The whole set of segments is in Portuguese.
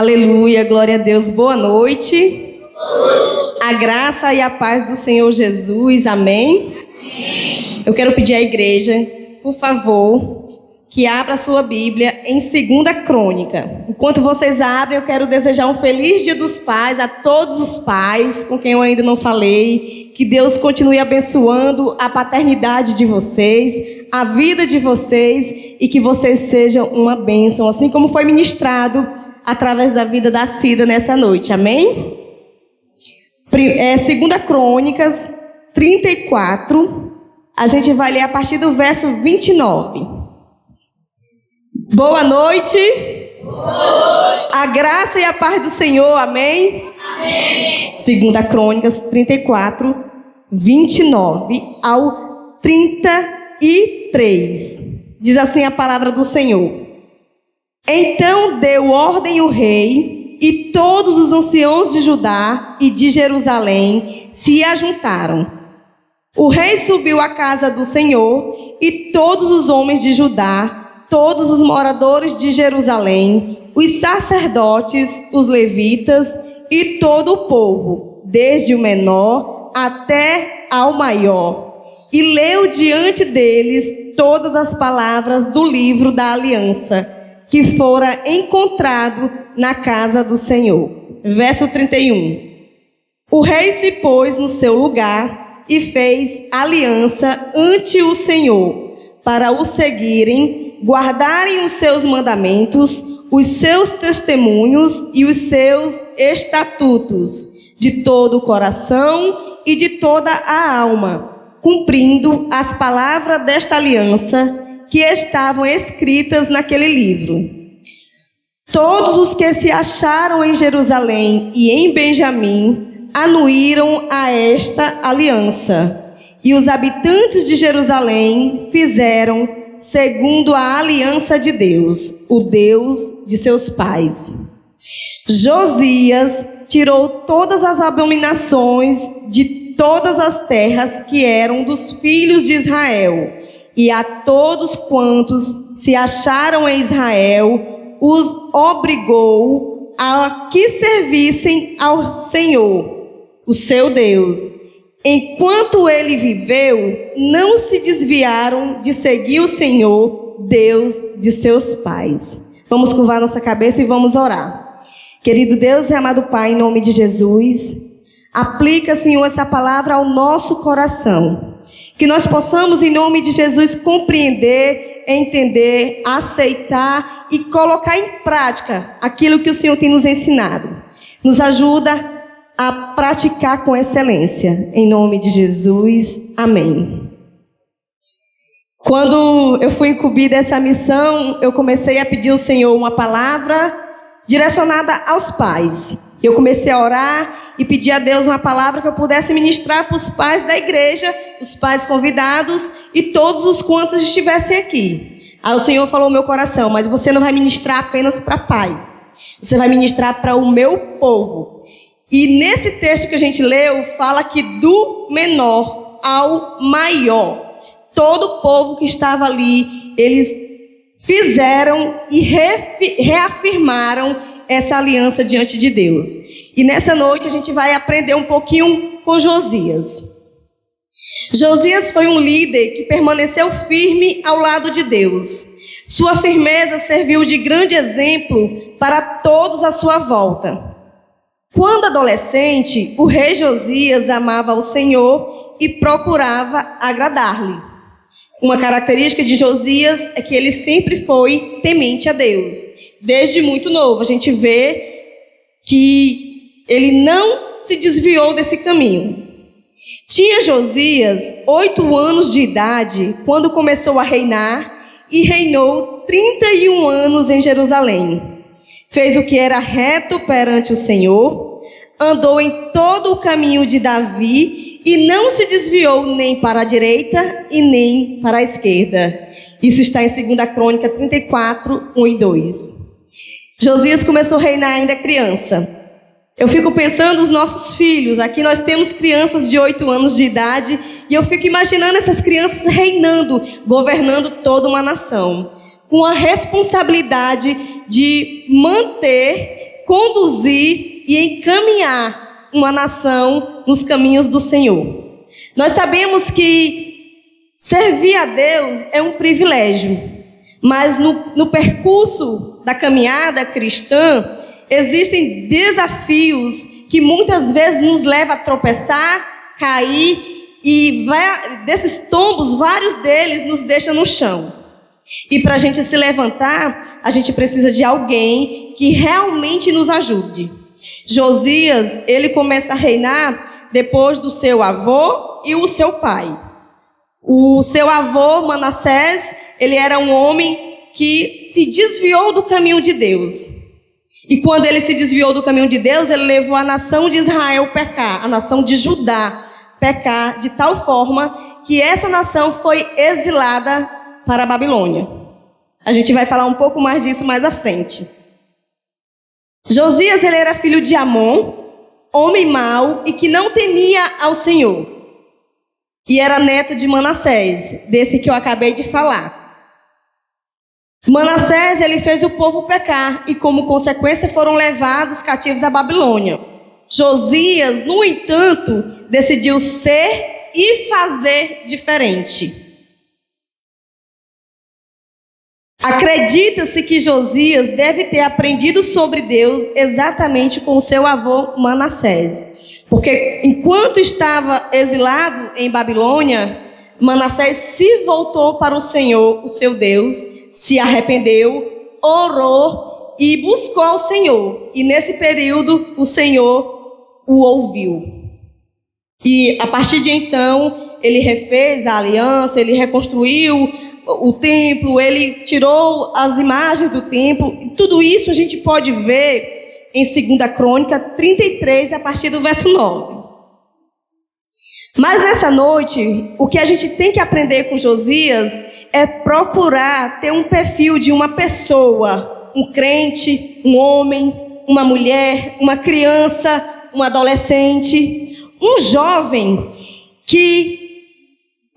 Aleluia, glória a Deus, boa noite. A graça e a paz do Senhor Jesus, amém? Amém. Eu quero pedir à igreja, por favor, que abra a sua Bíblia em 2 Crônica. Enquanto vocês abrem, eu quero desejar um feliz Dia dos Pais a todos os pais com quem eu ainda não falei. Que Deus continue abençoando a paternidade de vocês, a vida de vocês e que vocês sejam uma bênção, assim como foi ministrado através da vida da Cida nessa noite, amém? 2 Crônicas 34, a gente vai ler a partir do verso 29. Boa noite. Boa noite. A graça e a paz do Senhor, amém? Amém. 2 Crônicas 34, 29 ao 33. Diz assim a palavra do Senhor. Então deu ordem o rei, e todos os anciãos de Judá e de Jerusalém se ajuntaram. O rei subiu à casa do Senhor, e todos os homens de Judá, todos os moradores de Jerusalém, os sacerdotes, os levitas e todo o povo, desde o menor até ao maior, e leu diante deles todas as palavras do livro da aliança, que fora encontrado na casa do Senhor. Verso 31. O rei se pôs no seu lugar e fez aliança ante o Senhor, para o seguirem, guardarem os seus mandamentos, os seus testemunhos e os seus estatutos, de todo o coração e de toda a alma, cumprindo as palavras desta aliança que estavam escritas naquele livro. Todos os que se acharam em Jerusalém e em Benjamim anuíram a esta aliança, e os habitantes de Jerusalém fizeram segundo a aliança de Deus, o Deus de seus pais. Josias tirou todas as abominações de todas as terras que eram dos filhos de Israel, e a todos quantos se acharam em Israel, os obrigou a que servissem ao Senhor, o seu Deus. Enquanto ele viveu, não se desviaram de seguir o Senhor, Deus de seus pais. Vamos curvar nossa cabeça e vamos orar. Querido Deus e amado Pai, em nome de Jesus, aplica, Senhor, essa palavra ao nosso coração. Que nós possamos, em nome de Jesus, compreender, entender, aceitar e colocar em prática aquilo que o Senhor tem nos ensinado. Nos ajuda a praticar com excelência. Em nome de Jesus, amém. Quando eu fui incumbida dessa missão, eu comecei a pedir ao Senhor uma palavra direcionada aos pais. Eu comecei a orar e pedir a Deus uma palavra que eu pudesse ministrar para os pais da igreja, os pais convidados e todos os quantos estivessem aqui. Aí o Senhor falou no meu coração: mas você não vai ministrar apenas para pai, você vai ministrar para o meu povo. E nesse texto que a gente leu, fala que do menor ao maior, todo o povo que estava ali, eles fizeram e reafirmaram essa aliança diante de Deus. E nessa noite a gente vai aprender um pouquinho com Josias. Josias foi um líder que permaneceu firme ao lado de Deus. Sua firmeza serviu de grande exemplo para todos à sua volta. Quando adolescente, o rei Josias amava ao Senhor e procurava agradar-lhe. Uma característica de Josias é que ele sempre foi temente a Deus. Desde muito novo, a gente vê que ele não se desviou desse caminho. Tinha Josias 8 anos de idade quando começou a reinar e reinou 31 anos em Jerusalém. Fez o que era reto perante o Senhor, andou em todo o caminho de Davi e não se desviou nem para a direita e nem para a esquerda. Isso está em 2 Crônica 34, 1 e 2. Josias começou a reinar ainda criança. Eu fico pensando nos nossos filhos. Aqui nós temos crianças de 8 anos de idade e eu fico imaginando essas crianças reinando, governando toda uma nação, com a responsabilidade de manter conduzir e encaminhar uma nação nos caminhos do Senhor. Nós sabemos que servir a Deus é um privilégio, mas no percurso da caminhada cristã, existem desafios que muitas vezes nos levam a tropeçar, cair, e desses tombos, vários deles nos deixam no chão. E para a gente se levantar, a gente precisa de alguém que realmente nos ajude. Josias, ele começa a reinar depois do seu avô e o seu pai. O seu avô, Manassés, ele era um homem que se desviou do caminho de Deus. E quando ele se desviou do caminho de Deus, ele levou a nação de Israel a pecar, a nação de Judá pecar, de tal forma que essa nação foi exilada para a Babilônia. A gente vai falar um pouco mais disso mais à frente. Josias, ele era filho de Amon, homem mau e que não temia ao Senhor. E era neto de Manassés, desse que eu acabei de falar. Manassés, ele fez o povo pecar e, como consequência, foram levados cativos à Babilônia. Josias, no entanto, decidiu ser e fazer diferente. Acredita-se que Josias deve ter aprendido sobre Deus exatamente com o seu avô Manassés. Porque enquanto estava exilado em Babilônia, Manassés se voltou para o Senhor, o seu Deus, se arrependeu, orou e buscou ao Senhor. E nesse período o Senhor o ouviu. E a partir de então, ele refez a aliança, ele reconstruiu o templo, ele tirou as imagens do templo. E tudo isso a gente pode ver em 2 Crônica 33, a partir do verso 9. Mas nessa noite, o que a gente tem que aprender com Josias é procurar ter um perfil de uma pessoa, um crente, um homem, uma mulher, uma criança, um adolescente, um jovem que,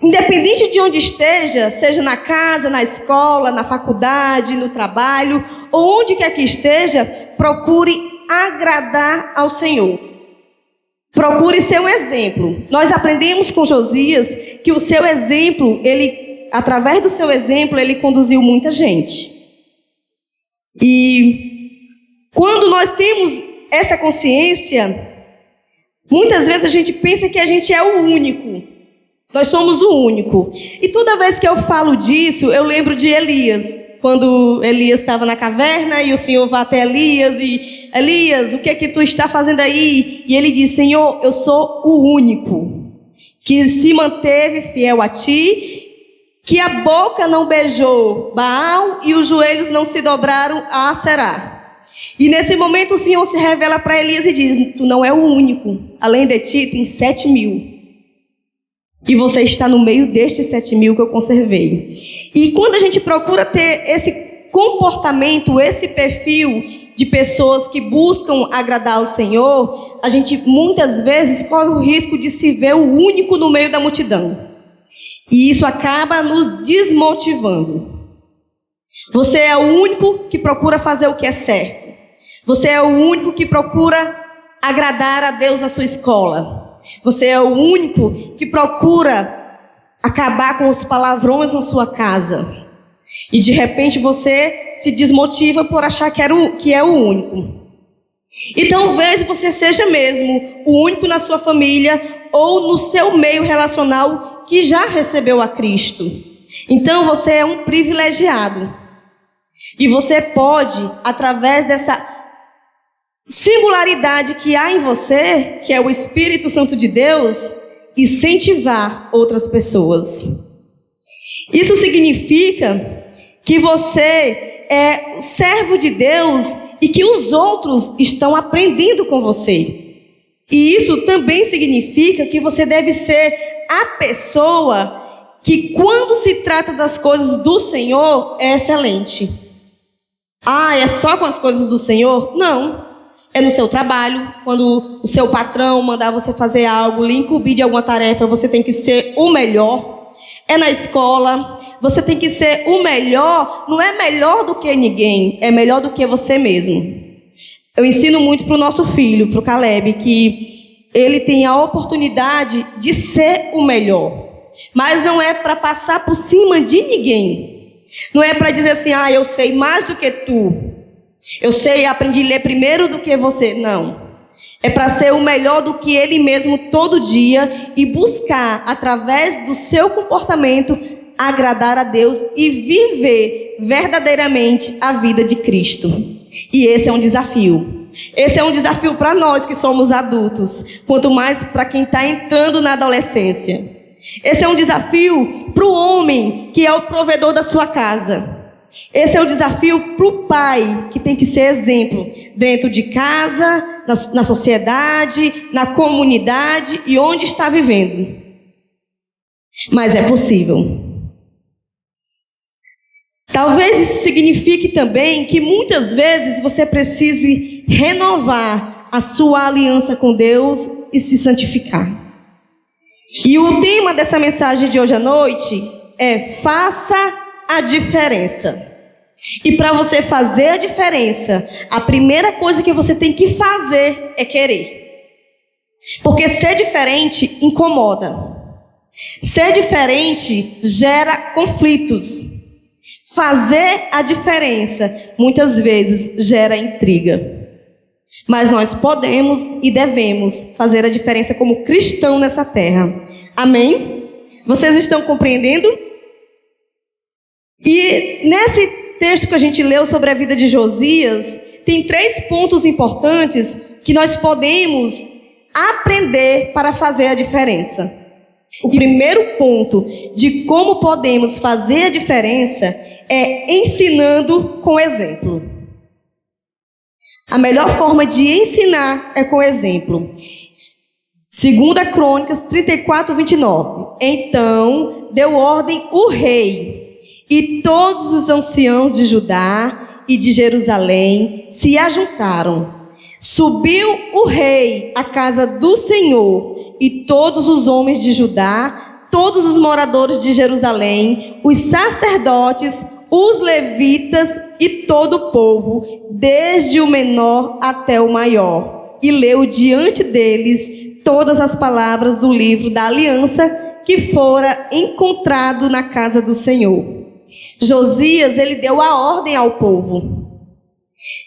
independente de onde esteja, seja na casa, na escola, na faculdade, no trabalho, ou onde quer que esteja, procure agradar ao Senhor. Procure ser um exemplo. Nós aprendemos com Josias que o seu exemplo, através do seu exemplo, ele conduziu muita gente. E quando nós temos essa consciência, muitas vezes a gente pensa que a gente é o único. Nós somos o único. E toda vez que eu falo disso, eu lembro de Elias. Quando Elias estava na caverna e o Senhor vai até Elias e... Elias, o que é que tu está fazendo aí? E ele diz: Senhor, eu sou o único que se manteve fiel a ti, que a boca não beijou Baal e os joelhos não se dobraram a Aserá. E nesse momento o Senhor se revela para Elias e diz: tu não é o único, além de ti tem 7.000. E você está no meio destes 7.000 que eu conservei. E quando a gente procura ter esse comportamento, esse perfil de pessoas que buscam agradar ao Senhor, a gente muitas vezes corre o risco de se ver o único no meio da multidão. E isso acaba nos desmotivando. Você é o único que procura fazer o que é certo. Você é o único que procura agradar a Deus na sua escola. Você é o único que procura acabar com os palavrões na sua casa. E de repente você se desmotiva por achar que é o único. E talvez você seja mesmo o único na sua família ou no seu meio relacional que já recebeu a Cristo. Então você é um privilegiado. E você pode, através dessa singularidade que há em você, que é o Espírito Santo de Deus, incentivar outras pessoas. Isso significa que você é o servo de Deus e que os outros estão aprendendo com você. E isso também significa que você deve ser a pessoa que, quando se trata das coisas do Senhor, é excelente. Ah, é só com as coisas do Senhor? Não. É no seu trabalho, quando o seu patrão mandar você fazer algo, lhe incumbir de alguma tarefa, você tem que ser o melhor. É na escola, você tem que ser o melhor. Não é melhor do que ninguém, é melhor do que você mesmo. Eu ensino muito para o nosso filho, para o Caleb, que ele tem a oportunidade de ser o melhor. Mas não é para passar por cima de ninguém. Não é para dizer assim, eu sei mais do que tu. Eu aprendi a ler primeiro do que você. Não. É para ser o melhor do que ele mesmo todo dia e buscar, através do seu comportamento, agradar a Deus e viver verdadeiramente a vida de Cristo. E esse é um desafio. Esse é um desafio para nós que somos adultos, quanto mais para quem está entrando na adolescência. Esse é um desafio para o homem que é o provedor da sua casa. Esse é o desafio para o pai, que tem que ser exemplo dentro de casa, na sociedade, na comunidade e onde está vivendo. Mas é possível. Talvez isso signifique também que muitas vezes você precise renovar a sua aliança com Deus e se santificar. E o tema dessa mensagem de hoje à noite é: faça a diferença. E para você fazer a diferença, a primeira coisa que você tem que fazer é querer. Porque ser diferente incomoda. Ser diferente gera conflitos. Fazer a diferença muitas vezes gera intriga. Mas nós podemos e devemos fazer a diferença como cristão nessa terra. Amém? Vocês estão compreendendo? E nesse texto que a gente leu sobre a vida de Josias, tem 3 pontos importantes que nós podemos aprender para fazer a diferença. O primeiro ponto de como podemos fazer a diferença é ensinando com exemplo. A melhor forma de ensinar é com exemplo. 2 Crônicas 34:29. Então deu ordem o rei, e todos os anciãos de Judá e de Jerusalém se ajuntaram. Subiu o rei à casa do Senhor, e todos os homens de Judá, todos os moradores de Jerusalém, os sacerdotes, os levitas e todo o povo, desde o menor até o maior. E leu diante deles todas as palavras do livro da aliança que fora encontrado na casa do Senhor. Josias, ele deu a ordem ao povo.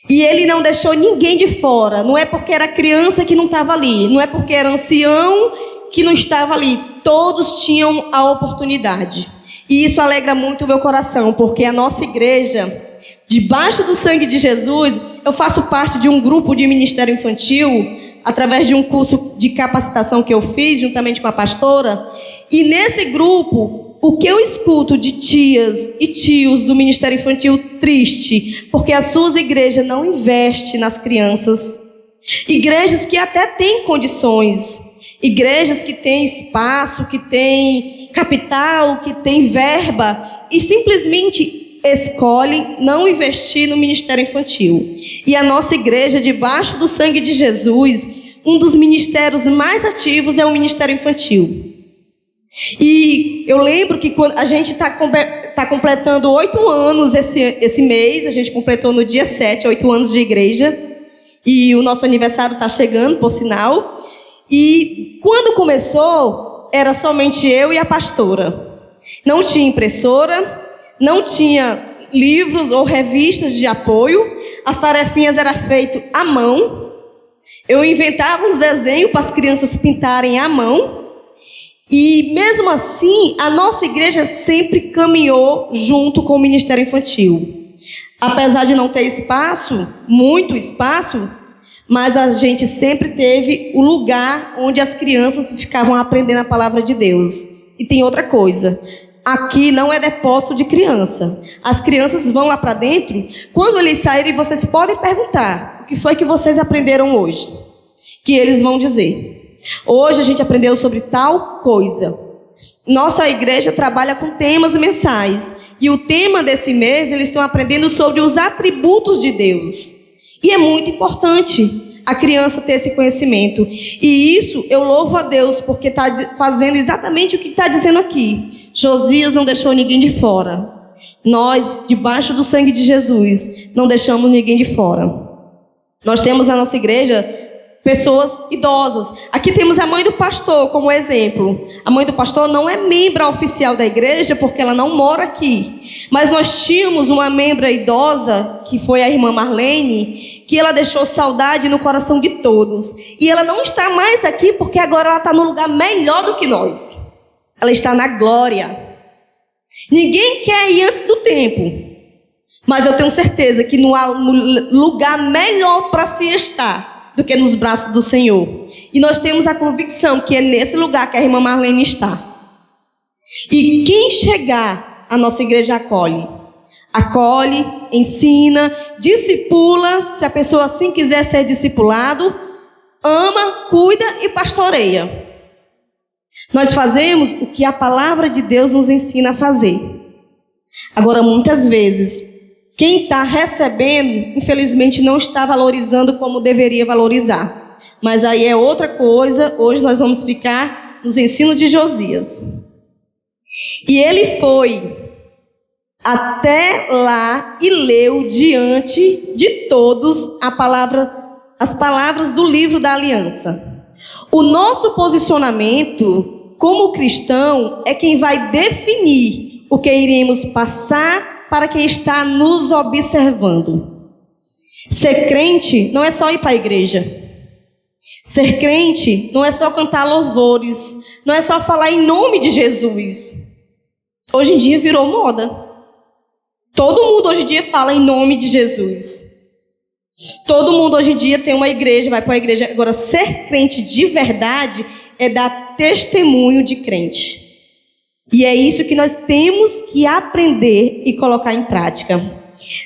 E ele não deixou ninguém de fora. Não é porque era criança que não estava ali. Não é porque era ancião que não estava ali. Todos tinham a oportunidade. E isso alegra muito o meu coração, porque a nossa igreja, debaixo do sangue de Jesus, eu faço parte de um grupo de ministério infantil, através de um curso de capacitação que eu fiz, juntamente com a pastora. E nesse grupo, o que eu escuto de tias e tios do Ministério Infantil triste, porque as suas igrejas não investem nas crianças. Igrejas que até têm condições, igrejas que têm espaço, que têm capital, que têm verba, e simplesmente escolhem não investir no Ministério Infantil. E a nossa igreja, debaixo do sangue de Jesus, um dos ministérios mais ativos é o Ministério Infantil. E eu lembro que quando a gente está completando 8 anos esse mês, a gente completou no dia 7, 8 anos de igreja, e o nosso aniversário está chegando, por sinal. E quando começou, era somente eu e a pastora. Não tinha impressora, não tinha livros ou revistas de apoio, as tarefinhas eram feitas à mão. Eu inventava uns desenhos para as crianças pintarem à mão. E mesmo assim, a nossa igreja sempre caminhou junto com o Ministério Infantil. Apesar de não ter espaço, muito espaço, mas a gente sempre teve o lugar onde as crianças ficavam aprendendo a palavra de Deus. E tem outra coisa, aqui não é depósito de criança. As crianças vão lá para dentro, quando eles saírem, vocês podem perguntar: o que foi que vocês aprenderam hoje? Que eles vão dizer: hoje a gente aprendeu sobre tal coisa. Nossa igreja trabalha com temas mensais. E o tema desse mês, eles estão aprendendo sobre os atributos de Deus. E é muito importante a criança ter esse conhecimento. E isso eu louvo a Deus, porque está fazendo exatamente o que está dizendo aqui. Josias não deixou ninguém de fora. Nós, debaixo do sangue de Jesus, não deixamos ninguém de fora. Nós temos na nossa igreja pessoas idosas. Aqui temos a mãe do pastor como exemplo. A mãe do pastor não é membro oficial da igreja porque ela não mora aqui. Mas nós tínhamos uma membra idosa, que foi a irmã Marlene, que ela deixou saudade no coração de todos. E ela não está mais aqui porque agora ela está num lugar melhor do que nós. Ela está na glória. Ninguém quer ir antes do tempo. Mas eu tenho certeza que não há lugar melhor para se estar do que nos braços do Senhor. E nós temos a convicção que é nesse lugar que a irmã Marlene está. E quem chegar, a nossa igreja acolhe. Acolhe, ensina, discipula, se a pessoa assim quiser ser discipulado, ama, cuida e pastoreia. Nós fazemos o que a palavra de Deus nos ensina a fazer. Agora, muitas vezes, quem está recebendo, infelizmente, não está valorizando como deveria valorizar. Mas aí é outra coisa. Hoje nós vamos ficar nos ensinos de Josias. E ele foi até lá e leu diante de todos as palavras do livro da aliança. O nosso posicionamento como cristão é quem vai definir o que iremos passar para quem está nos observando. Ser crente não é só ir para a igreja. Ser crente não é só cantar louvores. Não é só falar em nome de Jesus. Hoje em dia virou moda. Todo mundo hoje em dia fala em nome de Jesus. Todo mundo hoje em dia tem uma igreja, vai para a igreja. Agora, ser crente de verdade é dar testemunho de crente. E é isso que nós temos que aprender e colocar em prática.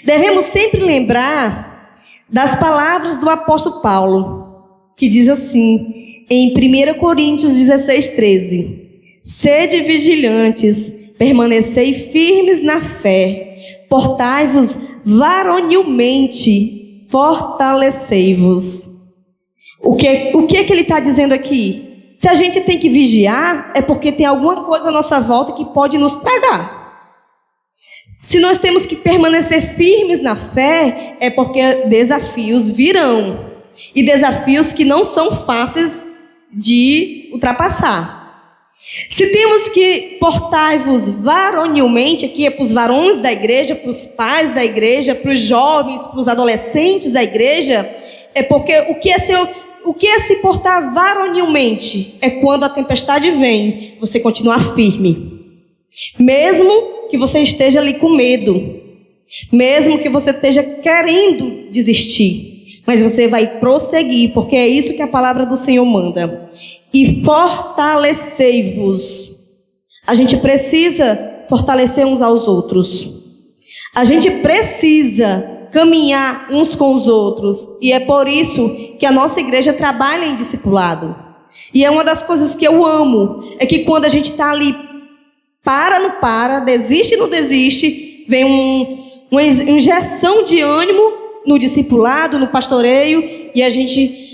Devemos sempre lembrar das palavras do apóstolo Paulo, que diz assim, em 1 Coríntios 16:13: Sede vigilantes, permanecei firmes na fé, portai-vos varonilmente, fortalecei-vos. O que é que ele está dizendo aqui? Se a gente tem que vigiar, é porque tem alguma coisa à nossa volta que pode nos tragar. Se nós temos que permanecer firmes na fé, é porque desafios virão. E desafios que não são fáceis de ultrapassar. Se temos que portai-vos varonilmente, aqui é para os varões da igreja, para os pais da igreja, para os jovens, para os adolescentes da igreja, é porque o que é se portar varonilmente? É quando a tempestade vem, você continuar firme. Mesmo que você esteja ali com medo. Mesmo que você esteja querendo desistir. Mas você vai prosseguir, porque é isso que a palavra do Senhor manda. E fortalecei-vos. A gente precisa fortalecer uns aos outros. A gente precisa caminhar uns com os outros. E é por isso que a nossa igreja trabalha em discipulado. E é uma das coisas que eu amo. É que quando a gente está ali, não para, desiste, não desiste, vem uma injeção de ânimo no discipulado, no pastoreio, e a gente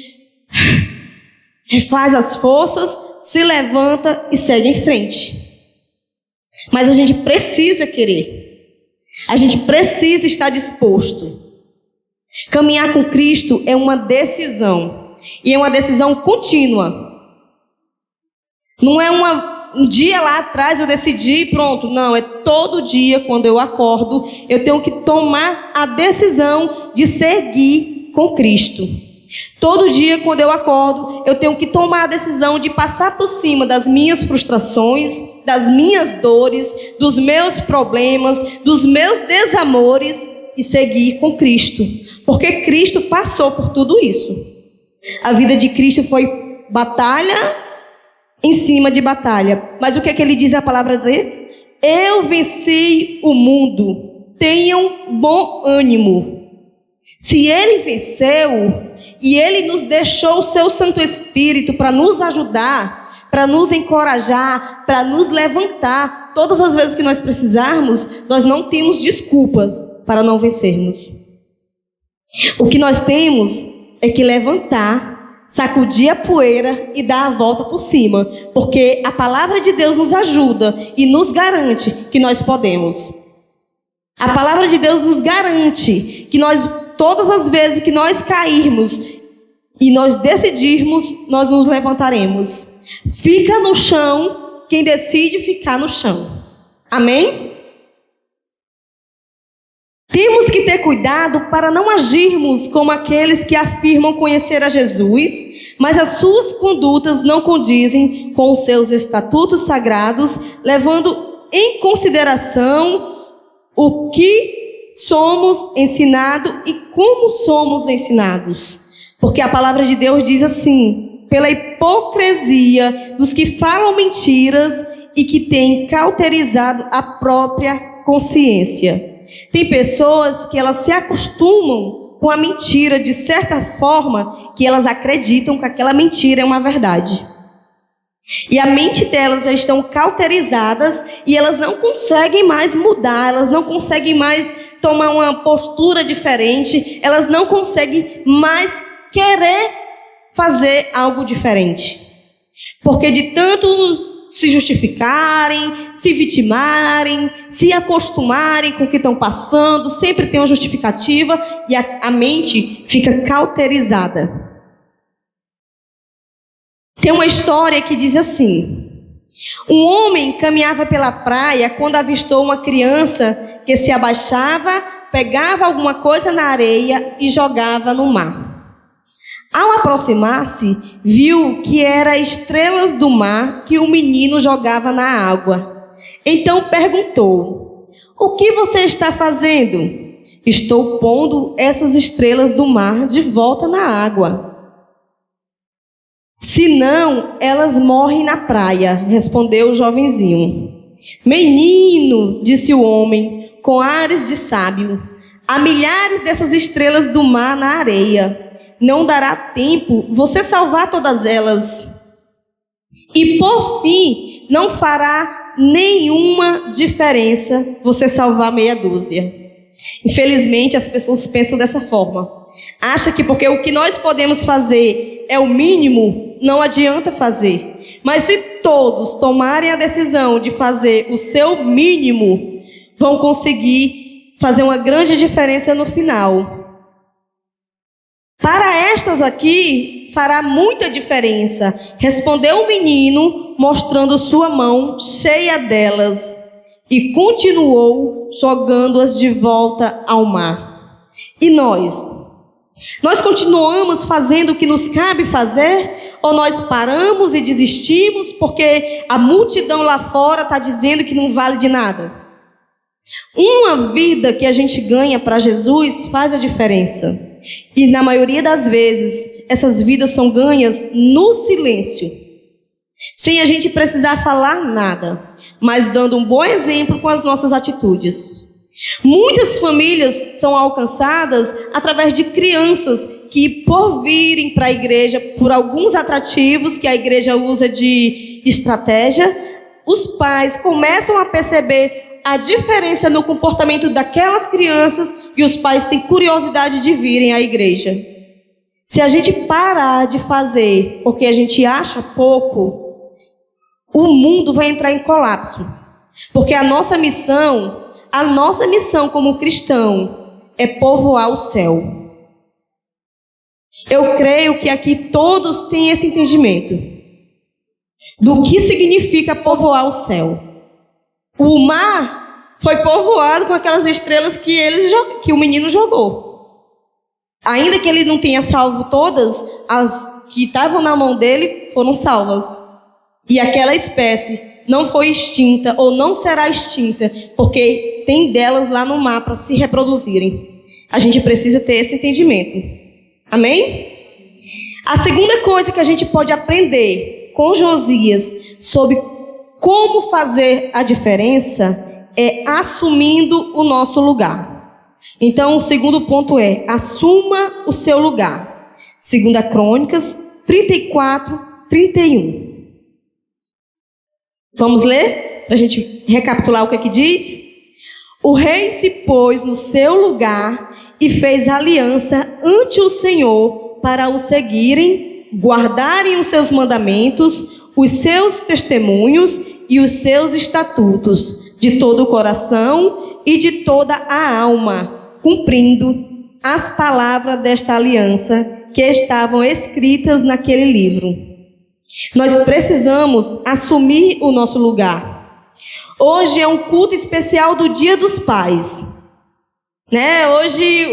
refaz as forças, se levanta e segue em frente. Mas a gente precisa querer. A gente precisa estar disposto. Caminhar com Cristo é uma decisão. E é uma decisão contínua. Não é um dia lá atrás eu decidi e pronto. Não, é todo dia quando eu acordo, eu tenho que tomar a decisão de seguir com Cristo. Todo dia quando eu acordo, eu tenho que tomar a decisão de passar por cima das minhas frustrações, das minhas dores, dos meus problemas, dos meus desamores e seguir com Cristo. Porque Cristo passou por tudo isso. A vida de Cristo foi batalha em cima de batalha. Mas o que é que ele diz na palavra dele? Eu venci o mundo. Tenham bom ânimo. Se ele venceu e ele nos deixou o seu Santo Espírito para nos ajudar, para nos encorajar, para nos levantar, todas as vezes que nós precisarmos, nós não temos desculpas para não vencermos. O que nós temos é que levantar, sacudir a poeira e dar a volta por cima, porque a palavra de Deus nos ajuda e nos garante que nós podemos. A palavra de Deus nos garante que nós todas as vezes que nós cairmos e nós decidirmos, nós nos levantaremos. Fica no chão quem decide ficar no chão. Amém? Temos que ter cuidado para não agirmos como aqueles que afirmam conhecer a Jesus, mas as suas condutas não condizem com os seus estatutos sagrados, levando em consideração o que somos ensinados e como somos ensinados. Porque a palavra de Deus diz assim: pela hipocrisia dos que falam mentiras e que têm cauterizado a própria consciência. Tem pessoas que elas se acostumam com a mentira de certa forma que elas acreditam que aquela mentira é uma verdade. E a mente delas já estão cauterizadas e elas não conseguem mais mudar, elas não conseguem mais tomar uma postura diferente, elas não conseguem mais querer fazer algo diferente. Porque de tanto se justificarem, se vitimarem, se acostumarem com o que estão passando, sempre tem uma justificativa e a mente fica cauterizada. Tem uma história que diz assim: um homem caminhava pela praia quando avistou uma criança que se abaixava, pegava alguma coisa na areia e jogava no mar. Ao aproximar-se, viu que eram estrelas do mar que o menino jogava na água. Então perguntou: o que você está fazendo? Estou pondo essas estrelas do mar de volta na água. Senão, elas morrem na praia, respondeu o jovenzinho. Menino, disse o homem, com ares de sábio, há milhares dessas estrelas do mar na areia. Não dará tempo você salvar todas elas. E por fim, não fará nenhuma diferença você salvar meia dúzia. Infelizmente, as pessoas pensam dessa forma. Acham que porque o que nós podemos fazer é o mínimo, não adianta fazer. Mas se todos tomarem a decisão de fazer o seu mínimo, vão conseguir fazer uma grande diferença no final. Para estas aqui, fará muita diferença, respondeu o menino, mostrando sua mão cheia delas, e continuou jogando-as de volta ao mar. E nós? Nós continuamos fazendo o que nos cabe fazer? Ou nós paramos e desistimos porque a multidão lá fora está dizendo que não vale de nada? Uma vida que a gente ganha para Jesus faz a diferença. E na maioria das vezes, essas vidas são ganhas no silêncio, sem a gente precisar falar nada, mas dando um bom exemplo com as nossas atitudes. Muitas famílias são alcançadas através de crianças que, por virem para a igreja, por alguns atrativos que a igreja usa de estratégia, os pais começam a perceber a diferença no comportamento daquelas crianças e os pais têm curiosidade de virem à igreja. Se a gente parar de fazer porque a gente acha pouco, o mundo vai entrar em colapso. Porque a nossa missão como cristão é povoar o céu. Eu creio que aqui todos têm esse entendimento do que significa povoar o céu. O mar foi povoado com aquelas estrelas que o menino jogou. Ainda que ele não tenha salvo todas, as que estavam na mão dele foram salvas. E aquela espécie não foi extinta ou não será extinta, porque tem delas lá no mar para se reproduzirem. A gente precisa ter esse entendimento. Amém? A segunda coisa que a gente pode aprender com Josias sobre como fazer a diferença é assumindo o nosso lugar. Então, o segundo ponto é: assuma o seu lugar. 2 Crônicas 34, 31. Vamos ler? Para a gente recapitular o que diz? O rei se pôs no seu lugar e fez aliança ante o Senhor para o seguirem, guardarem os seus mandamentos, os seus testemunhos e os seus estatutos, de todo o coração e de toda a alma, cumprindo as palavras desta aliança que estavam escritas naquele livro. Nós precisamos assumir o nosso lugar. Hoje é um culto especial do Dia dos Pais, né? Hoje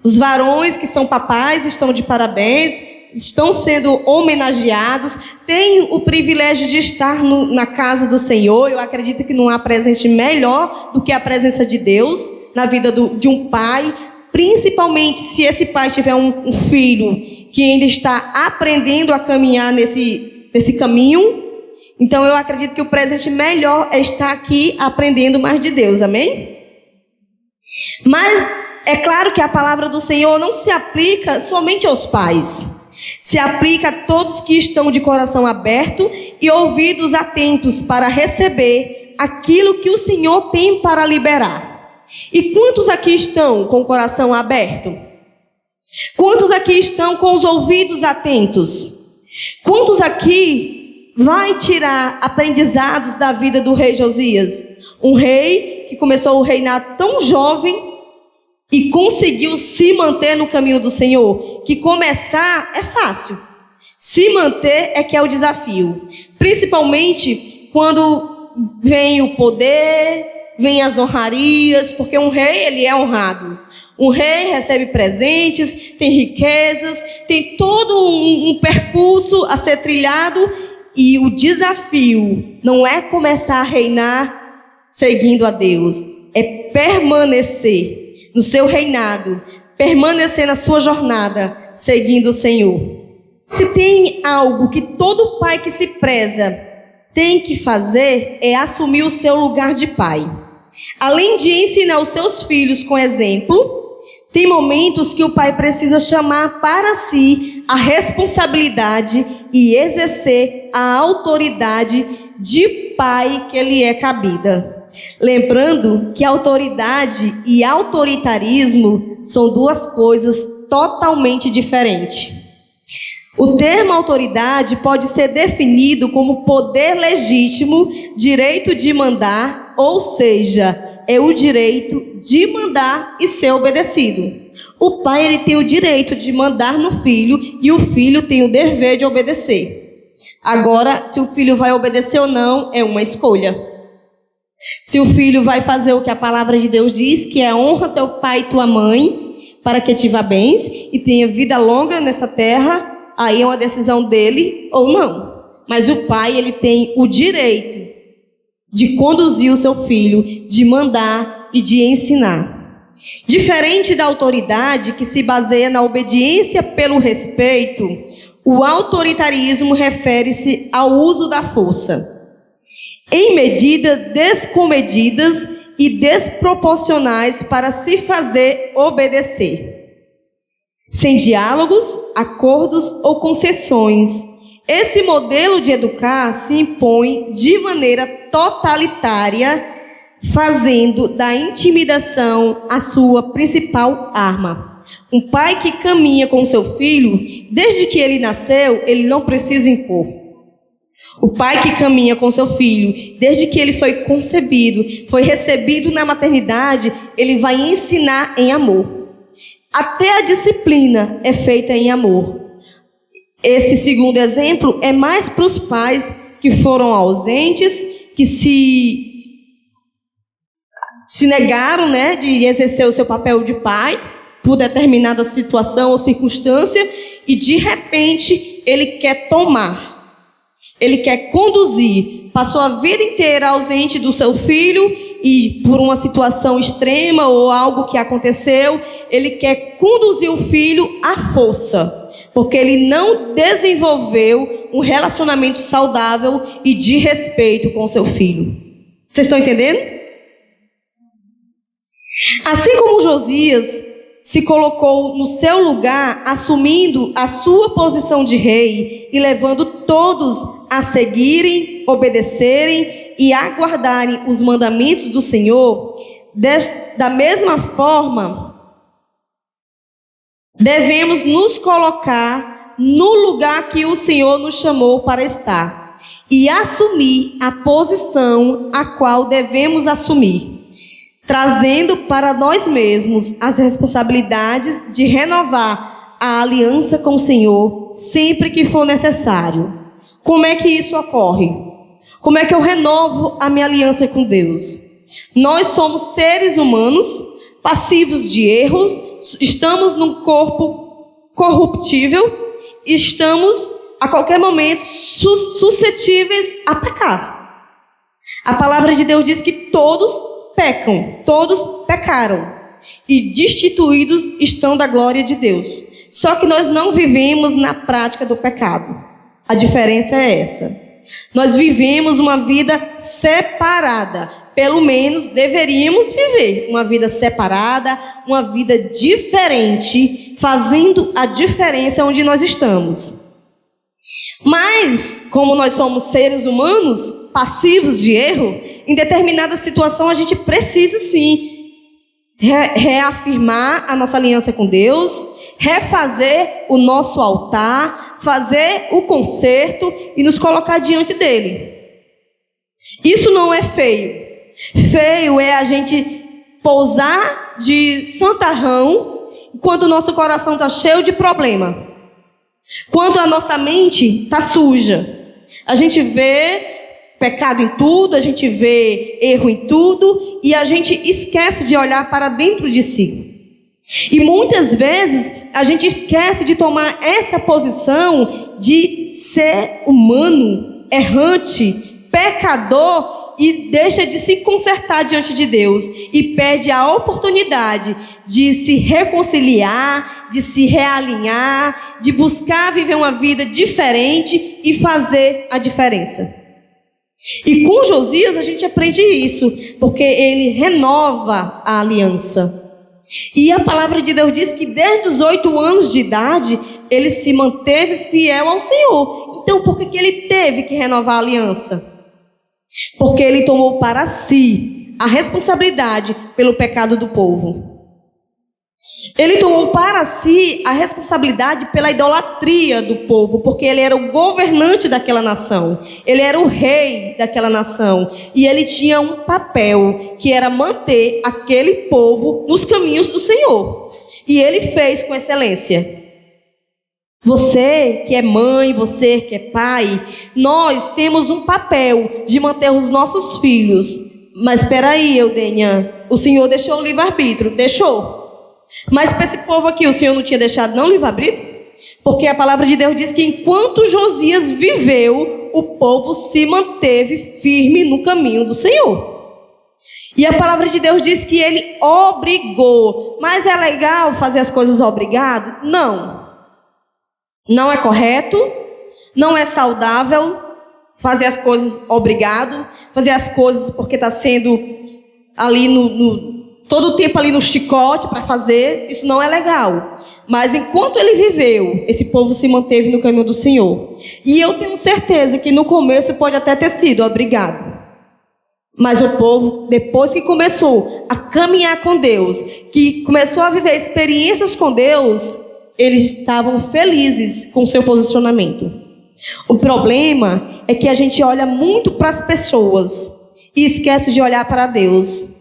os varões que são papais estão de parabéns, estão sendo homenageados, têm o privilégio de estar na casa do Senhor. Eu acredito que não há presente melhor do que a presença de Deus na vida de um pai, principalmente se esse pai tiver um filho que ainda está aprendendo a caminhar nesse caminho. Então eu acredito que o presente melhor é estar aqui aprendendo mais de Deus, amém? Mas é claro que a palavra do Senhor não se aplica somente aos pais. Se aplica a todos que estão de coração aberto e ouvidos atentos para receber aquilo que o Senhor tem para liberar. E quantos aqui estão com o coração aberto? Quantos aqui estão com os ouvidos atentos? Quantos aqui vai tirar aprendizados da vida do rei Josias? Um rei que começou o reinar tão jovem e conseguiu se manter no caminho do Senhor. Que começar é fácil, se manter é que é o desafio. Principalmente quando vem o poder, vem as honrarias, porque um rei, ele é honrado. Um rei recebe presentes, tem riquezas, tem todo um percurso a ser trilhado. E o desafio não é começar a reinar seguindo a Deus, é permanecer no seu reinado, permanecer na sua jornada, seguindo o Senhor. Se tem algo que todo pai que se preza tem que fazer, é assumir o seu lugar de pai. Além de ensinar os seus filhos com exemplo, tem momentos que o pai precisa chamar para si a responsabilidade e exercer a autoridade de pai que lhe é cabida. Lembrando que autoridade e autoritarismo são duas coisas totalmente diferentes. O termo autoridade pode ser definido como poder legítimo, direito de mandar, ou seja, é o direito de mandar e ser obedecido. O pai, ele tem o direito de mandar no filho e o filho tem o dever de obedecer. Agora, se o filho vai obedecer ou não, é uma escolha. Se o filho vai fazer o que a palavra de Deus diz, que é honra teu pai e tua mãe, para que te vá bem e tenha vida longa nessa terra, aí é uma decisão dele ou não. Mas o pai, ele tem o direito de conduzir o seu filho, de mandar e de ensinar. Diferente da autoridade, que se baseia na obediência pelo respeito, o autoritarismo refere-se ao uso da força, em medidas descomedidas e desproporcionais para se fazer obedecer, sem diálogos, acordos ou concessões. Esse modelo de educar se impõe de maneira totalitária, fazendo da intimidação a sua principal arma. Um pai que caminha com seu filho, desde que ele nasceu, ele não precisa impor. O pai que caminha com seu filho, desde que ele foi concebido, foi recebido na maternidade, ele vai ensinar em amor. Até a disciplina é feita em amor. Esse segundo exemplo é mais para os pais que foram ausentes, que se negaram, né, de exercer o seu papel de pai por determinada situação ou circunstância, e de repente ele quer tomar. Ele quer conduzir, passou a vida inteira ausente do seu filho e por uma situação extrema ou algo que aconteceu, ele quer conduzir o filho à força, porque ele não desenvolveu um relacionamento saudável e de respeito com o seu filho. Vocês estão entendendo? Assim como Josias se colocou no seu lugar, assumindo a sua posição de rei e levando todos a seguirem, obedecerem e aguardarem os mandamentos do Senhor, da mesma forma, devemos nos colocar no lugar que o Senhor nos chamou para estar e assumir a posição a qual devemos assumir. trazendo para nós mesmos as responsabilidades de renovar a aliança com o Senhor sempre que for necessário. Como é que isso ocorre? Como é que eu renovo a minha aliança com Deus? Nós somos seres humanos, passivos de erros, estamos num corpo corruptível, estamos a qualquer momento suscetíveis a pecar. A palavra de Deus diz que todos pecam, todos pecaram e destituídos estão da glória de Deus. Só que nós não vivemos na prática do pecado. A diferença é essa. Nós vivemos uma vida separada. Pelo menos deveríamos viver uma vida separada, uma vida diferente, fazendo a diferença onde nós estamos. Mas, como nós somos seres humanos, passivos de erro, em determinada situação a gente precisa sim reafirmar a nossa aliança com Deus, refazer o nosso altar, fazer o conserto e nos colocar diante dele. Isso não é feio. Feio é a gente pousar de santarrão quando o nosso coração está cheio de problema. Quando a nossa mente está suja. A gente vê pecado em tudo, a gente vê erro em tudo e a gente esquece de olhar para dentro de si. E muitas vezes a gente esquece de tomar essa posição de ser humano, errante, pecador e deixa de se consertar diante de Deus e perde a oportunidade de se reconciliar, de se realinhar, de buscar viver uma vida diferente e fazer a diferença. E com Josias a gente aprende isso, porque ele renova a aliança. E a palavra de Deus diz que desde os 8 anos de idade ele se manteve fiel ao Senhor. Então por que ele teve que renovar a aliança? Porque ele tomou para si a responsabilidade pelo pecado do povo. Ele tomou para si a responsabilidade pela idolatria do povo, porque ele era o governante daquela nação. Ele era o rei daquela nação. E ele tinha um papel, que era manter aquele povo nos caminhos do Senhor. E ele fez com excelência. Você que é mãe, você que é pai, nós temos um papel de manter os nossos filhos. Mas espera aí, Eudênia, o Senhor deixou o livre-arbítrio? Deixou. Mas para esse povo aqui, o Senhor não tinha deixado não livre-arbítrio? Porque a palavra de Deus diz que enquanto Josias viveu, o povo se manteve firme no caminho do Senhor. E a palavra de Deus diz que ele obrigou. Mas é legal fazer as coisas obrigado? Não. Não é correto, não é saudável fazer as coisas obrigado, fazer as coisas porque está sendo ali todo o tempo ali no chicote para fazer, isso não é legal. Mas enquanto ele viveu, esse povo se manteve no caminho do Senhor. E eu tenho certeza que no começo pode até ter sido obrigado. Mas o povo, depois que começou a caminhar com Deus, que começou a viver experiências com Deus, eles estavam felizes com o seu posicionamento. O problema é que a gente olha muito para as pessoas e esquece de olhar para Deus.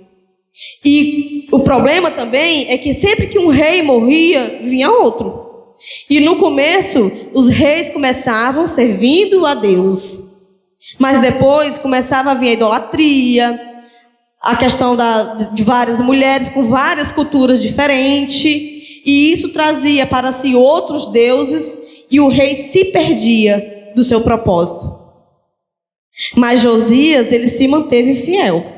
E o problema também é que sempre que um rei morria, vinha outro. E no começo, os reis começavam servindo a Deus. Mas depois começava a vir a idolatria, a questão de várias mulheres com várias culturas diferentes. E isso trazia para si outros deuses e o rei se perdia do seu propósito. Mas Josias, ele se manteve fiel.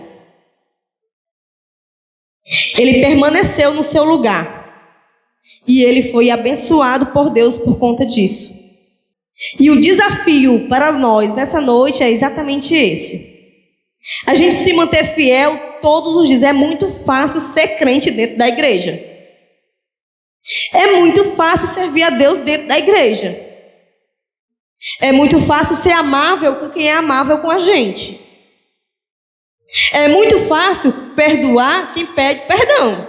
Ele permaneceu no seu lugar. E ele foi abençoado por Deus por conta disso. E o desafio para nós nessa noite é exatamente esse. A gente se manter fiel todos os dias. É muito fácil ser crente dentro da igreja. É muito fácil servir a Deus dentro da igreja. É muito fácil ser amável com quem é amável com a gente. É muito fácil perdoar quem pede perdão.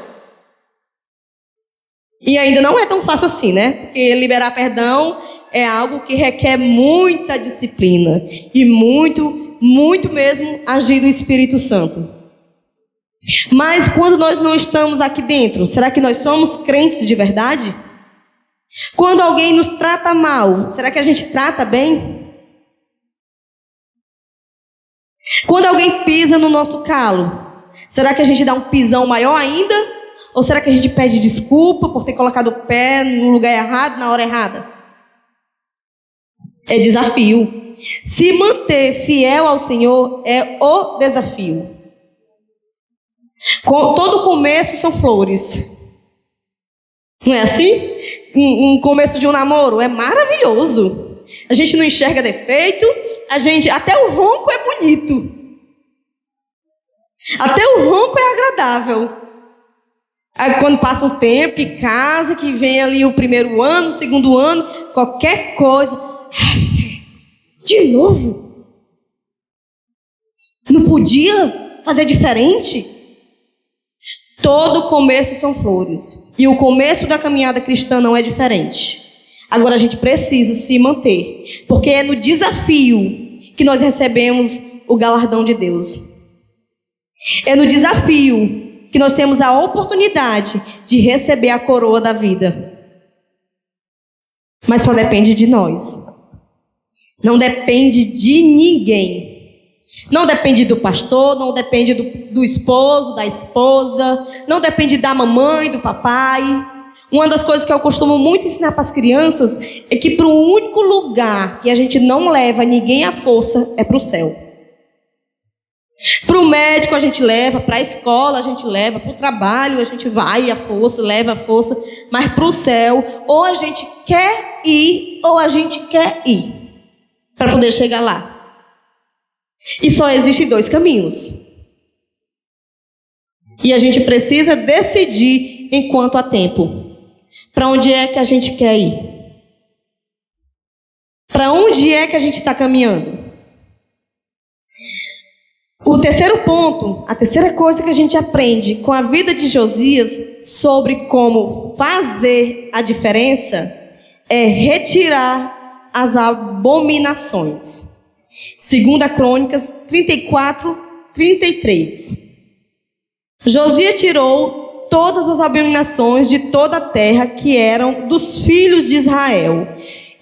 E ainda não é tão fácil assim, né? Porque liberar perdão é algo que requer muita disciplina. E muito mesmo agir do Espírito Santo. Mas quando nós não estamos aqui dentro, será que nós somos crentes de verdade? Quando alguém nos trata mal, será que a gente trata bem? Quando alguém pisa no nosso calo, será que a gente dá um pisão maior ainda? Ou será que a gente pede desculpa por ter colocado o pé no lugar errado, na hora errada? É desafio. Se manter fiel ao Senhor é o desafio. Todo começo são flores. Não é assim? Um começo de um namoro é maravilhoso. A gente não enxerga defeito, até o ronco é bonito. Até o ronco é agradável. Aí quando passa um tempo, que casa, que vem ali o primeiro ano, o segundo ano, qualquer coisa. De novo? Não podia fazer diferente? Todo começo são flores. E o começo da caminhada cristã não é diferente. Agora a gente precisa se manter. Porque é no desafio que nós recebemos o galardão de Deus. É no desafio que nós temos a oportunidade de receber a coroa da vida. Mas só depende de nós. Não depende de ninguém. Não depende do pastor, não depende do esposo, da esposa, não depende da mamãe, do papai. Uma das coisas que eu costumo muito ensinar para as crianças é que para o único lugar que a gente não leva ninguém à força é para o céu. Para o médico a gente leva, para a escola a gente leva, para o trabalho a gente vai à força, leva à força, mas para o céu ou a gente quer ir ou a gente quer ir para poder chegar lá. E só existem dois caminhos. E a gente precisa decidir enquanto há tempo. Para onde é que a gente quer ir? Para onde é que a gente está caminhando? O terceiro ponto, a terceira coisa que a gente aprende com a vida de Josias sobre como fazer a diferença é retirar as abominações. 2 Crônicas 34, 33. Josias tirou todas as abominações de toda a terra que eram dos filhos de Israel,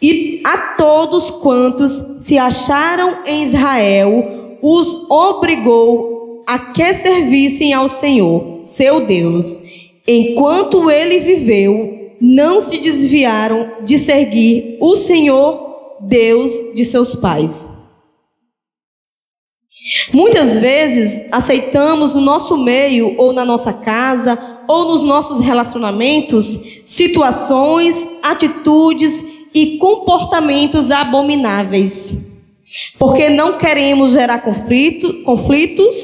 e a todos quantos se acharam em Israel, os obrigou a que servissem ao Senhor, seu Deus. Enquanto ele viveu, não se desviaram de seguir o Senhor, Deus de seus pais. Muitas vezes aceitamos no nosso meio, ou na nossa casa, ou nos nossos relacionamentos, situações, atitudes e comportamentos abomináveis, porque não queremos gerar conflitos,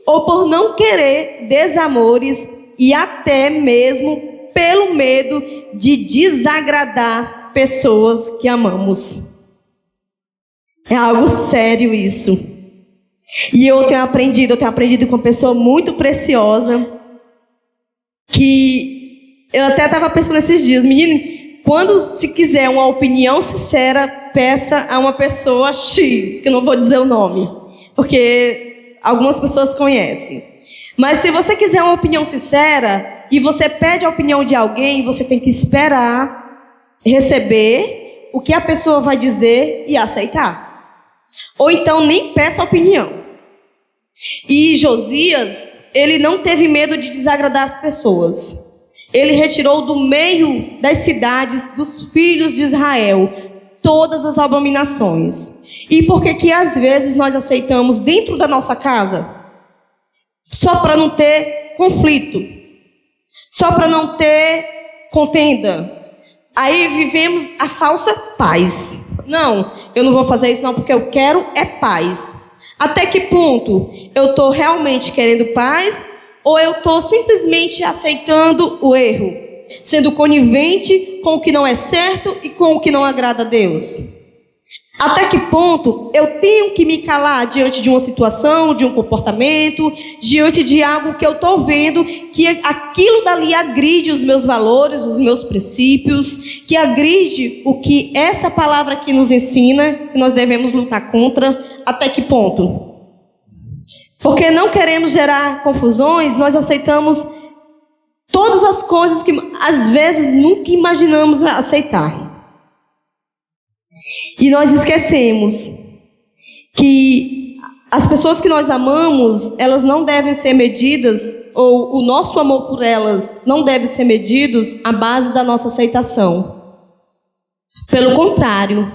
ou por não querer desamores, e até mesmo pelo medo de desagradar pessoas que amamos. É algo sério isso. E eu tenho aprendido com uma pessoa muito preciosa, que eu até estava pensando esses dias, menino, quando se quiser uma opinião sincera, peça a uma pessoa X, que eu não vou dizer o nome, porque algumas pessoas conhecem. Mas se você quiser uma opinião sincera, e você pede a opinião de alguém, você tem que esperar receber o que a pessoa vai dizer e aceitar. Ou então nem peça opinião. E Josias, ele não teve medo de desagradar as pessoas. Ele retirou do meio das cidades dos filhos de Israel todas as abominações. E por que às vezes nós aceitamos dentro da nossa casa? Só para não ter conflito. Só para não ter contenda. Aí vivemos a falsa paz. Não, eu não vou fazer isso não, porque eu quero é paz. Até que ponto eu estou realmente querendo paz, ou eu estou simplesmente aceitando o erro, sendo conivente com o que não é certo e com o que não agrada a Deus? Até que ponto eu tenho que me calar diante de uma situação, de um comportamento, diante de algo que eu estou vendo, que aquilo dali agride os meus valores, os meus princípios, que agride o que essa palavra aqui nos ensina, que nós devemos lutar contra? Até que ponto? Porque não queremos gerar confusões, nós aceitamos todas as coisas que às vezes nunca imaginamos aceitar. E nós esquecemos que as pessoas que nós amamos, elas não devem ser medidas, ou o nosso amor por elas não deve ser medido à base da nossa aceitação. Pelo contrário,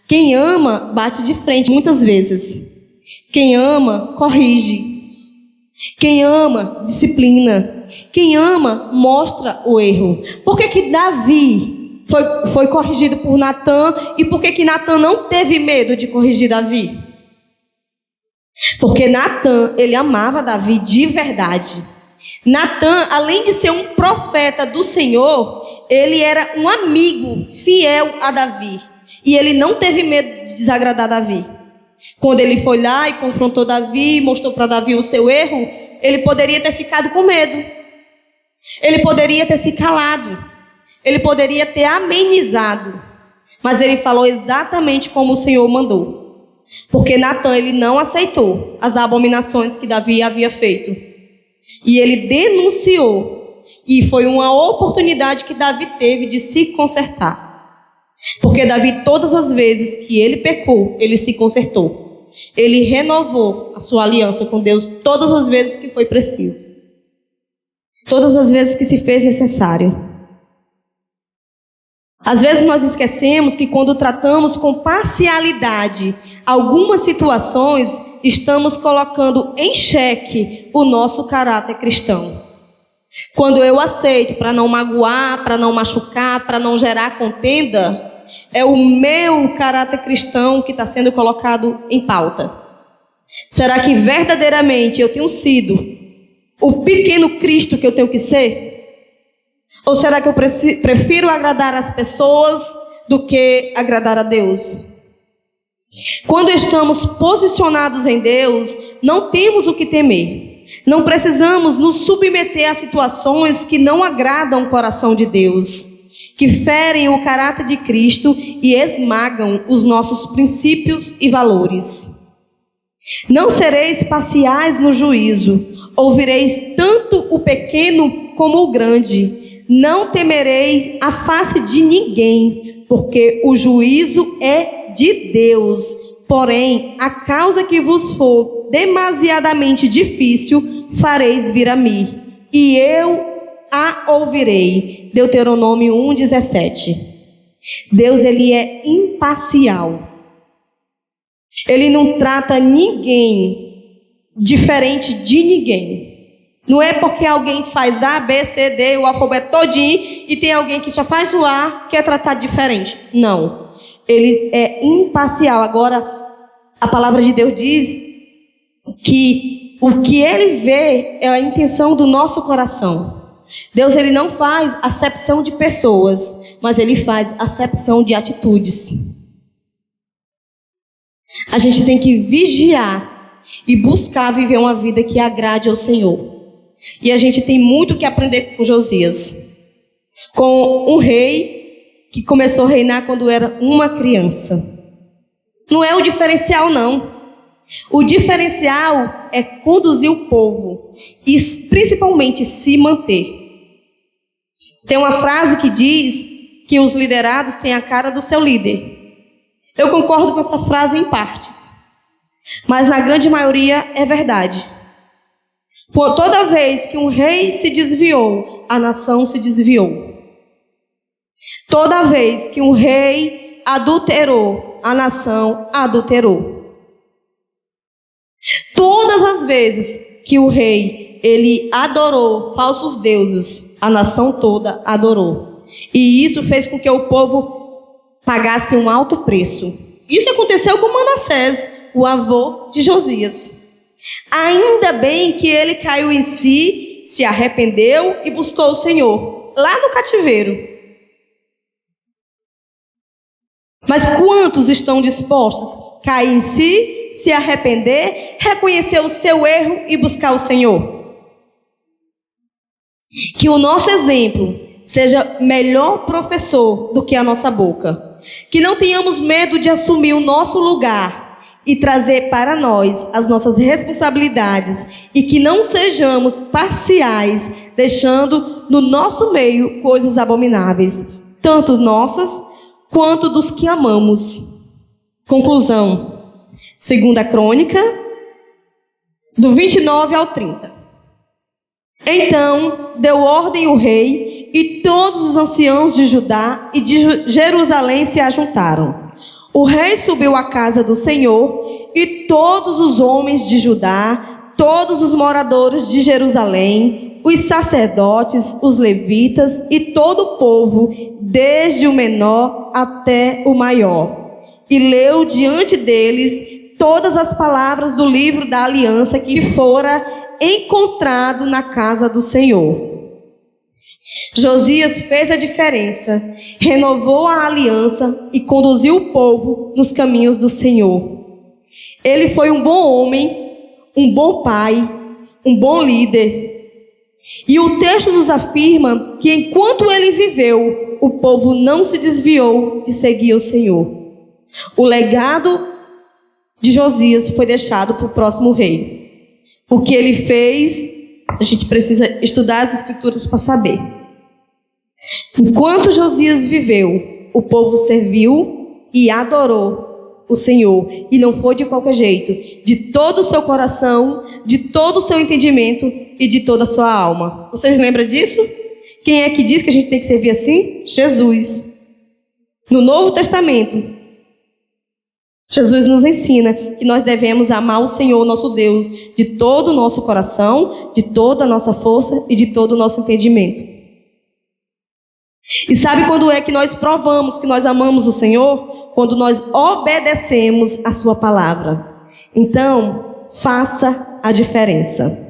quem ama bate de frente muitas vezes. Quem ama corrige. Quem ama disciplina. Quem ama mostra o erro. Por que Davi foi corrigido por Natã, e por que Natã não teve medo de corrigir Davi? Porque Natã, ele amava Davi de verdade. Natã, além de ser um profeta do Senhor, ele era um amigo fiel a Davi. E ele não teve medo de desagradar Davi. Quando ele foi lá e confrontou Davi, mostrou para Davi o seu erro, ele poderia ter ficado com medo. Ele poderia ter se calado. Ele poderia ter amenizado. Mas ele falou exatamente como o Senhor mandou. Porque Natã, ele não aceitou as abominações que Davi havia feito. E ele denunciou. E foi uma oportunidade que Davi teve de se consertar. Porque Davi, todas as vezes que ele pecou, ele se consertou. Ele renovou a sua aliança com Deus todas as vezes que foi preciso. Todas as vezes que se fez necessário. Às vezes nós esquecemos que quando tratamos com parcialidade algumas situações, estamos colocando em xeque o nosso caráter cristão. Quando eu aceito para não magoar, para não machucar, para não gerar contenda, é o meu caráter cristão que está sendo colocado em pauta. Será que verdadeiramente eu tenho sido o pequeno Cristo que eu tenho que ser? Ou será que eu prefiro agradar as pessoas do que agradar a Deus? Quando estamos posicionados em Deus, não temos o que temer. Não precisamos nos submeter a situações que não agradam o coração de Deus, que ferem o caráter de Cristo e esmagam os nossos princípios e valores. Não sereis parciais no juízo, ouvireis tanto o pequeno como o grande. Não temereis a face de ninguém, porque o juízo é de Deus. Porém, a causa que vos for demasiadamente difícil, fareis vir a mim, e eu a ouvirei. Deuteronômio 1:17. Deus, ele é imparcial. Ele não trata ninguém diferente de ninguém. Não é porque alguém faz A, B, C, D, o alfabeto todinho, e tem alguém que já faz o A, que é tratado diferente. Não. Ele é imparcial. Agora, a palavra de Deus diz que o que ele vê é a intenção do nosso coração. Deus, ele não faz acepção de pessoas, mas ele faz acepção de atitudes. A gente tem que vigiar e buscar viver uma vida que agrade ao Senhor. E a gente tem muito que aprender com Josias, com um rei que começou a reinar quando era uma criança. Não é o diferencial, não. O diferencial é conduzir o povo e principalmente se manter. Tem uma frase que diz que os liderados têm a cara do seu líder. Eu concordo com essa frase em partes, mas na grande maioria é verdade. Toda vez que um rei se desviou, a nação se desviou. Toda vez que um rei adulterou, a nação adulterou. Todas as vezes que o rei, ele adorou falsos deuses, a nação toda adorou. E isso fez com que o povo pagasse um alto preço. Isso aconteceu com Manassés, o avô de Josias. Ainda bem que ele caiu em si, se arrependeu e buscou o Senhor, lá no cativeiro. Mas quantos estão dispostos a cair em si, se arrepender, reconhecer o seu erro e buscar o Senhor? Que o nosso exemplo seja melhor professor do que a nossa boca. Que não tenhamos medo de assumir o nosso lugar e trazer para nós as nossas responsabilidades e que não sejamos parciais, deixando no nosso meio coisas abomináveis, tanto nossas quanto dos que amamos. Conclusão. 2 Crônica, do 29 ao 30. Então deu ordem o rei, e todos os anciãos de Judá e de Jerusalém se ajuntaram. O rei subiu à casa do Senhor, e todos os homens de Judá, todos os moradores de Jerusalém, os sacerdotes, os levitas e todo o povo, desde o menor até o maior. E leu diante deles todas as palavras do livro da aliança que fora encontrado na casa do Senhor. Josias fez a diferença, renovou a aliança e conduziu o povo nos caminhos do Senhor. Ele foi um bom homem, um bom pai, um bom líder. E o texto nos afirma que enquanto ele viveu, o povo não se desviou de seguir o Senhor. O legado de Josias foi deixado para o próximo rei. O que ele fez, a gente precisa estudar as escrituras para saber. Enquanto Josias viveu, o povo serviu e adorou o Senhor. E não foi de qualquer jeito, de todo o seu coração, de todo o seu entendimento e de toda a sua alma. Vocês lembram disso? Quem é que diz que a gente tem que servir assim? Jesus. No Novo Testamento, Jesus nos ensina que nós devemos amar o Senhor, nosso Deus, de todo o nosso coração, de toda a nossa força e de todo o nosso entendimento. E sabe quando é que nós provamos que nós amamos o Senhor? Quando nós obedecemos a sua palavra. Então, faça a diferença.